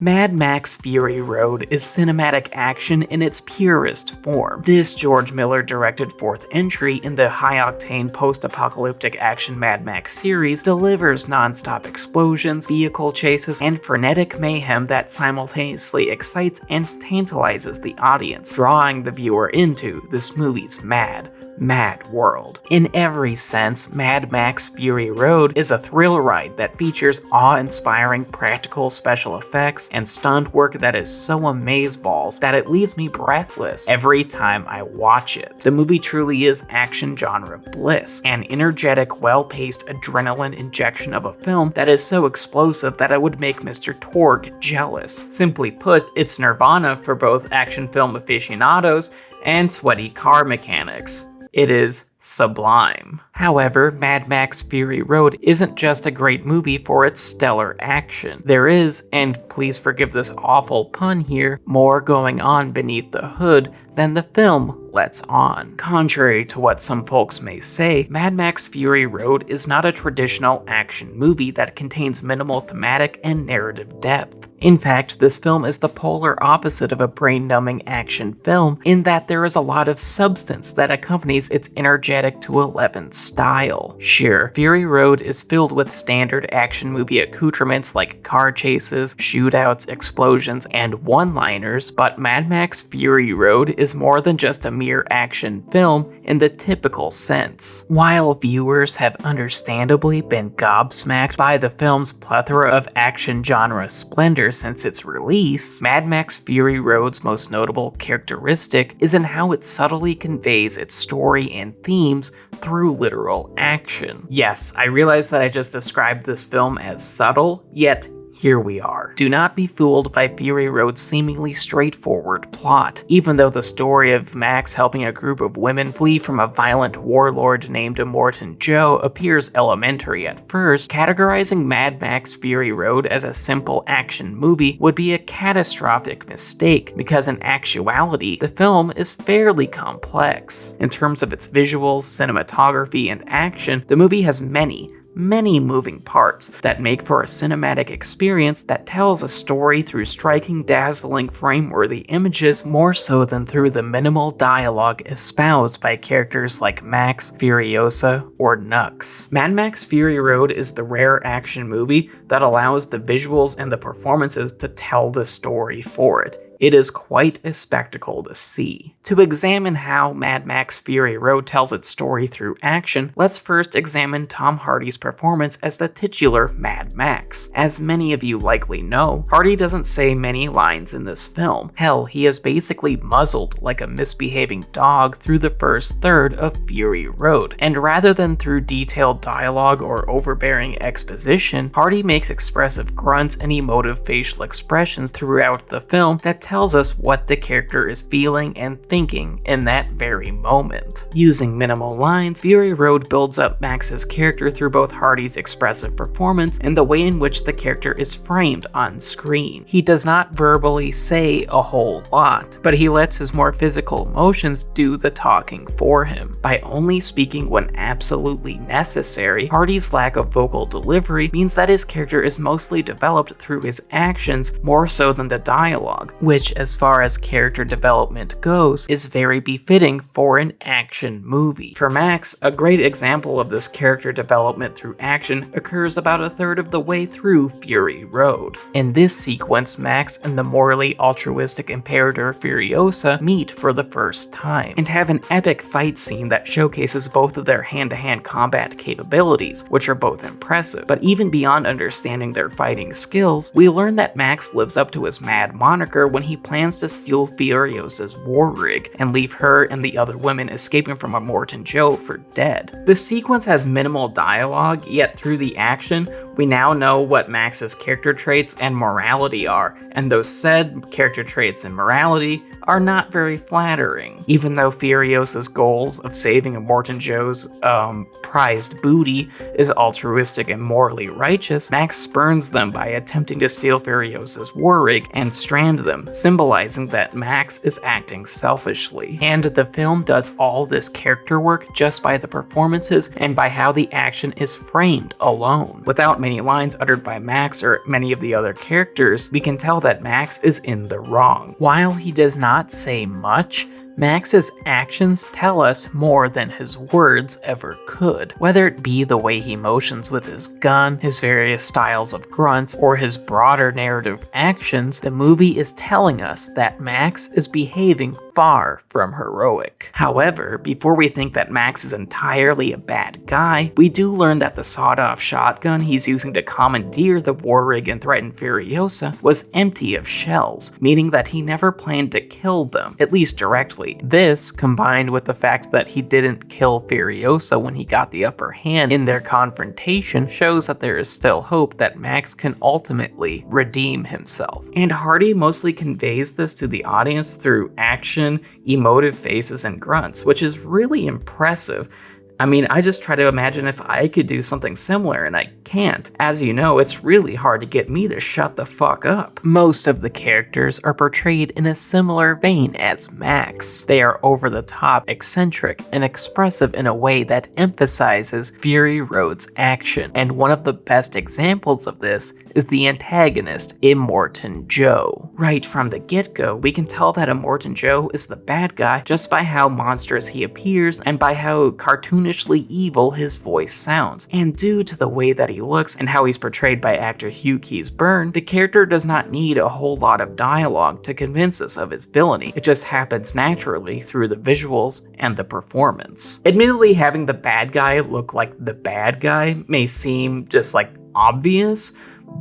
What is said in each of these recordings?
Mad Max Fury Road is cinematic action in its purest form. This George Miller-directed fourth entry in the high-octane post-apocalyptic action Mad Max series delivers non-stop explosions, vehicle chases, and frenetic mayhem that simultaneously excites and tantalizes the audience, drawing the viewer into this movie's mad world. In every sense, Mad Max Fury Road is a thrill ride that features awe-inspiring practical special effects and stunt work that is so amazeballs that it leaves me breathless every time I watch it. The movie truly is action genre bliss, an energetic, well-paced adrenaline injection of a film that is so explosive that it would make Mr. Torg jealous. Simply put, it's nirvana for both action film aficionados and sweaty car mechanics. It is sublime. However, Mad Max Fury Road isn't just a great movie for its stellar action. There is, and please forgive this awful pun here, more going on beneath the hood than the film lets on. Contrary to what some folks may say, Mad Max Fury Road is not a traditional action movie that contains minimal thematic and narrative depth. In fact, this film is the polar opposite of a brain-numbing action film in that there is a lot of substance that accompanies its energetic to 11 style. Sure, Fury Road is filled with standard action movie accoutrements like car chases, shootouts, explosions, and one-liners, but Mad Max Fury Road is more than just a mere action film in the typical sense. While viewers have understandably been gobsmacked by the film's plethora of action genre splendor since its release, Mad Max Fury Road's most notable characteristic is in how it subtly conveys its story and themes through literal action. Yes, I realize that I just described this film as subtle, yet here we are. Do not be fooled by Fury Road's seemingly straightforward plot. Even though the story of Max helping a group of women flee from a violent warlord named Immortan Joe appears elementary at first, categorizing Mad Max Fury Road as a simple action movie would be a catastrophic mistake, because in actuality, the film is fairly complex. In terms of its visuals, cinematography, and action, the movie has many moving parts that make for a cinematic experience that tells a story through striking, dazzling, frame-worthy images more so than through the minimal dialogue espoused by characters like Max, Furiosa, or Nux. Mad Max Fury Road is the rare action movie that allows the visuals and the performances to tell the story for it. It is quite a spectacle to see. To examine how Mad Max Fury Road tells its story through action, let's first examine Tom Hardy's performance as the titular Mad Max. As many of you likely know, Hardy doesn't say many lines in this film. Hell, he is basically muzzled like a misbehaving dog through the first third of Fury Road. And rather than through detailed dialogue or overbearing exposition, Hardy makes expressive grunts and emotive facial expressions throughout the film that tells us what the character is feeling and thinking in that very moment. Using minimal lines, Fury Road builds up Max's character through both Hardy's expressive performance and the way in which the character is framed on screen. He does not verbally say a whole lot, but he lets his more physical emotions do the talking for him. By only speaking when absolutely necessary, Hardy's lack of vocal delivery means that his character is mostly developed through his actions more so than the dialogue, which, as far as character development goes, is very befitting for an action movie. For Max, a great example of this character development through action occurs about a third of the way through Fury Road. In this sequence, Max and the morally altruistic Imperator Furiosa meet for the first time, and have an epic fight scene that showcases both of their hand-to-hand combat capabilities, which are both impressive. But even beyond understanding their fighting skills, we learn that Max lives up to his mad moniker when he plans to steal Furiosa's war rig and leave her and the other women escaping from Immortan Joe for dead. The sequence has minimal dialogue, yet through the action, we now know what Max's character traits and morality are, and those said character traits and morality are not very flattering. Even though Furiosa's goals of saving Immortan Joe's prized booty is altruistic and morally righteous, Max spurns them by attempting to steal Furiosa's war rig and strand them, symbolizing that Max is acting selfishly. And the film does all this character work just by the performances and by how the action is framed alone. Without many lines uttered by Max or many of the other characters, we can tell that Max is in the wrong. While he does not say much, Max's actions tell us more than his words ever could. Whether it be the way he motions with his gun, his various styles of grunts, or his broader narrative actions, the movie is telling us that Max is behaving far from heroic. However, before we think that Max is entirely a bad guy, we do learn that the sawed-off shotgun he's using to commandeer the war rig and threaten Furiosa was empty of shells, meaning that he never planned to kill them, at least directly. This, combined with the fact that he didn't kill Furiosa when he got the upper hand in their confrontation, shows that there is still hope that Max can ultimately redeem himself. And Hardy mostly conveys this to the audience through action, emotive faces, and grunts, which is really impressive. I mean, I just try to imagine if I could do something similar, and I can't. As you know, it's really hard to get me to shut the fuck up. Most of the characters are portrayed in a similar vein as Max. They are over the top, eccentric, and expressive in a way that emphasizes Fury Road's action. And one of the best examples of this is the antagonist, Immortan Joe. Right from the get-go, we can tell that Immortan Joe is the bad guy just by how monstrous he appears and by how cartoonish evil his voice sounds. And due to the way that he looks and how he's portrayed by actor Hugh Keys-Byrne, the character does not need a whole lot of dialogue to convince us of his villainy. It just happens naturally through the visuals and the performance. Admittedly, having the bad guy look like the bad guy may seem just like obvious,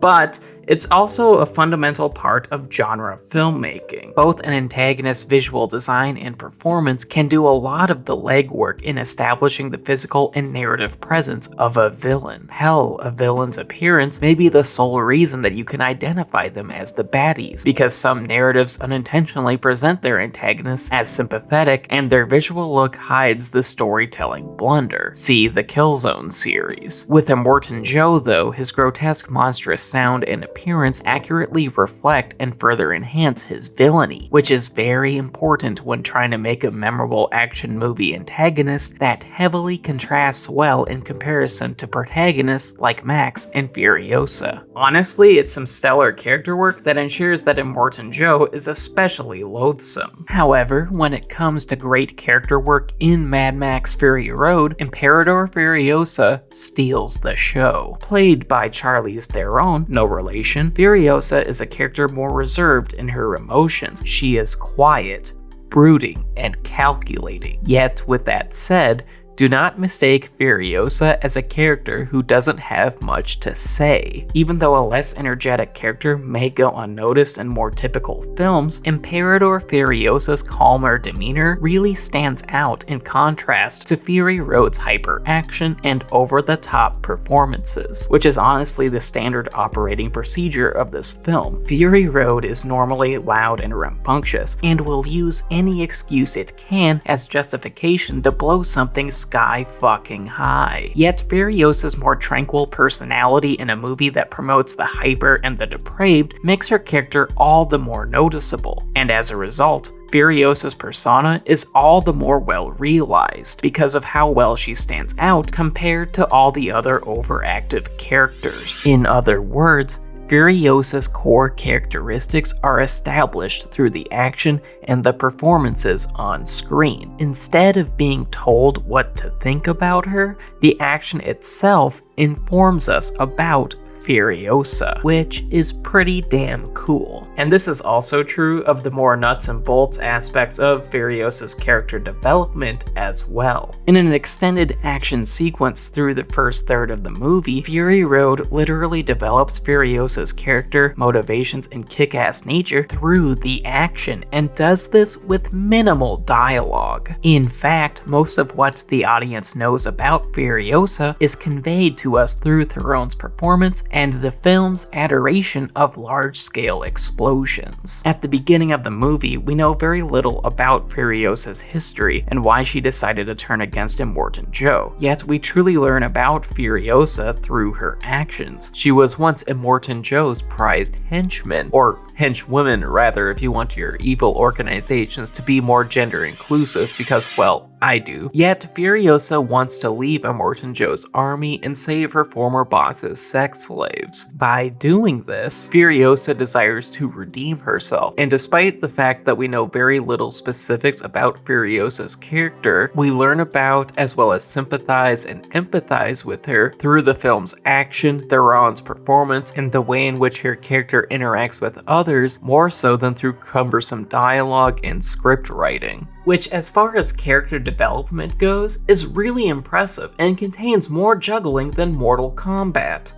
but it's also a fundamental part of genre filmmaking. Both an antagonist's visual design and performance can do a lot of the legwork in establishing the physical and narrative presence of a villain. Hell, a villain's appearance may be the sole reason that you can identify them as the baddies, because some narratives unintentionally present their antagonists as sympathetic, and their visual look hides the storytelling blunder. See the Killzone series. With Immortan Joe, though, his grotesque, monstrous sound and appearance accurately reflect and further enhance his villainy, which is very important when trying to make a memorable action movie antagonist that heavily contrasts well in comparison to protagonists like Max and Furiosa. Honestly, it's some stellar character work that ensures that Immortan Joe is especially loathsome. However, when it comes to great character work in Mad Max Fury Road, Imperator Furiosa steals the show. Played by Charlize Theron, no relation, Furiosa is a character more reserved in her emotions. She is quiet, brooding, and calculating. Yet, with that said, do not mistake Furiosa as a character who doesn't have much to say. Even though a less energetic character may go unnoticed in more typical films, Imperator Furiosa's calmer demeanor really stands out in contrast to Fury Road's hyper-action and over-the-top performances, which is honestly the standard operating procedure of this film. Fury Road is normally loud and rambunctious, and will use any excuse it can as justification to blow something sky fucking high. Yet Furiosa's more tranquil personality in a movie that promotes the hyper and the depraved makes her character all the more noticeable, and as a result, Furiosa's persona is all the more well realized because of how well she stands out compared to all the other overactive characters. In other words, Furiosa's core characteristics are established through the action and the performances on screen. Instead of being told what to think about her, the action itself informs us about Furiosa, which is pretty damn cool. And this is also true of the more nuts and bolts aspects of Furiosa's character development as well. In an extended action sequence through the first third of the movie, Fury Road literally develops Furiosa's character, motivations, and kick-ass nature through the action, and does this with minimal dialogue. In fact, most of what the audience knows about Furiosa is conveyed to us through Theron's performance and the film's adoration of large-scale explosions. At the beginning of the movie, we know very little about Furiosa's history and why she decided to turn against Immortan Joe, yet we truly learn about Furiosa through her actions. She was once Immortan Joe's prized henchman, or henchwomen rather, if you want your evil organizations to be more gender inclusive, because, well, I do. Yet, Furiosa wants to leave Immortan Joe's army and save her former boss's sex slaves. By doing this, Furiosa desires to redeem herself, and despite the fact that we know very little specifics about Furiosa's character, we learn about as well as sympathize and empathize with her through the film's action, Theron's performance, and the way in which her character interacts with others, more so than through cumbersome dialogue and script writing. Which, as far as character development goes, is really impressive and contains more juggling than Mortal Kombat.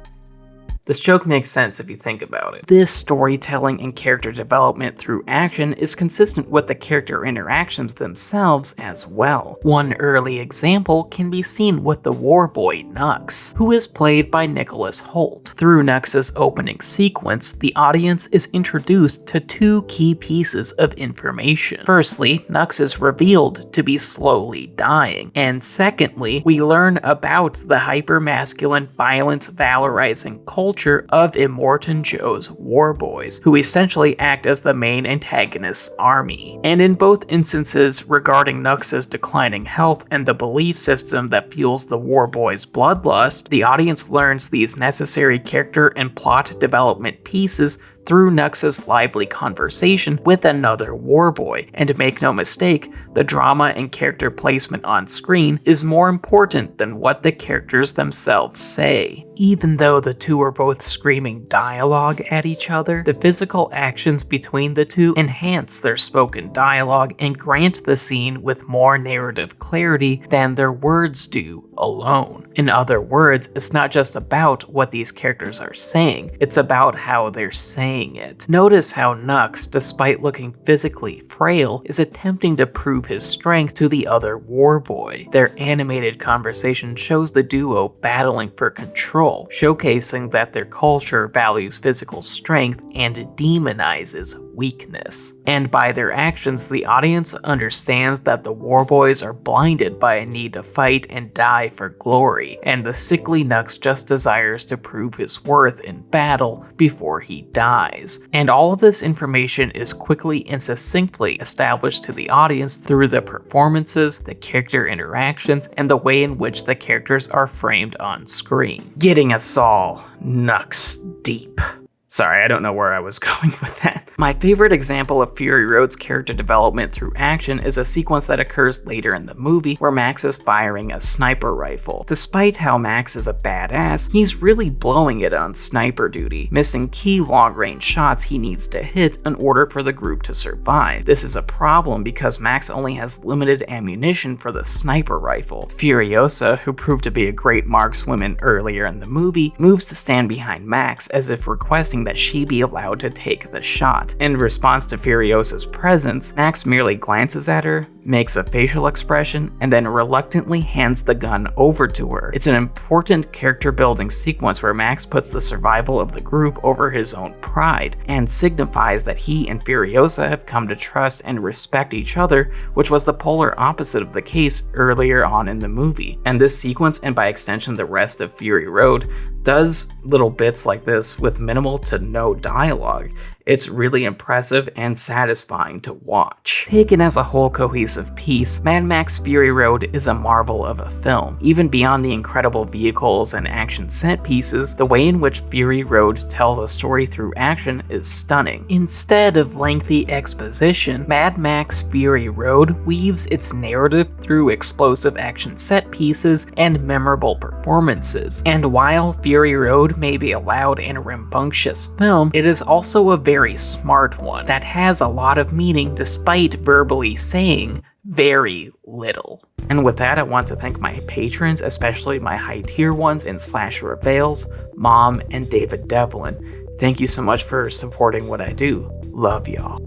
This joke makes sense if you think about it. This storytelling and character development through action is consistent with the character interactions themselves as well. One early example can be seen with the war boy Nux, who is played by Nicholas Hoult. Through Nux's opening sequence, the audience is introduced to two key pieces of information. Firstly, Nux is revealed to be slowly dying, and secondly, we learn about the hyper-masculine, violence-valorizing culture of Immortan Joe's war boys, who essentially act as the main antagonist's army. And in both instances regarding Nux's declining health and the belief system that fuels the war boys' bloodlust, the audience learns these necessary character and plot development pieces through Nux's lively conversation with another warboy. And make no mistake, the drama and character placement on screen is more important than what the characters themselves say. Even though the two are both screaming dialogue at each other, the physical actions between the two enhance their spoken dialogue and grant the scene with more narrative clarity than their words do alone. In other words, it's not just about what these characters are saying, it's about how they're saying it. Notice how Nux, despite looking physically frail, is attempting to prove his strength to the other warboy. Their animated conversation shows the duo battling for control, showcasing that their culture values physical strength and demonizes weakness. And by their actions, the audience understands that the warboys are blinded by a need to fight and die for glory, and the sickly Nux just desires to prove his worth in battle before he dies. And all of this information is quickly and succinctly established to the audience through the performances, the character interactions, and the way in which the characters are framed on screen. Getting us all Nux deep. Sorry, I don't know where I was going with that. My favorite example of Fury Road's character development through action is a sequence that occurs later in the movie where Max is firing a sniper rifle. Despite how Max is a badass, he's really blowing it on sniper duty, missing key long-range shots he needs to hit in order for the group to survive. This is a problem because Max only has limited ammunition for the sniper rifle. Furiosa, who proved to be a great markswoman earlier in the movie, moves to stand behind Max as if requesting that she be allowed to take the shot. In response to Furiosa's presence, Max merely glances at her, makes a facial expression, and then reluctantly hands the gun over to her. It's an important character building sequence where Max puts the survival of the group over his own pride, and signifies that he and Furiosa have come to trust and respect each other, which was the polar opposite of the case earlier on in the movie. And this sequence, and by extension the rest of Fury Road, does little bits like this with minimal to no dialogue. It's really impressive and satisfying to watch. Taken as a whole cohesive piece, Mad Max Fury Road is a marvel of a film. Even beyond the incredible vehicles and action set pieces, the way in which Fury Road tells a story through action is stunning. Instead of lengthy exposition, Mad Max Fury Road weaves its narrative through explosive action set pieces and memorable performances. And while Fury Road may be a loud and rambunctious film, it is also a very smart one that has a lot of meaning despite verbally saying very little. And with that, I want to thank my patrons, especially my high tier ones in Slasher Avails, Mom, and David Devlin. Thank you so much for supporting what I do. Love y'all.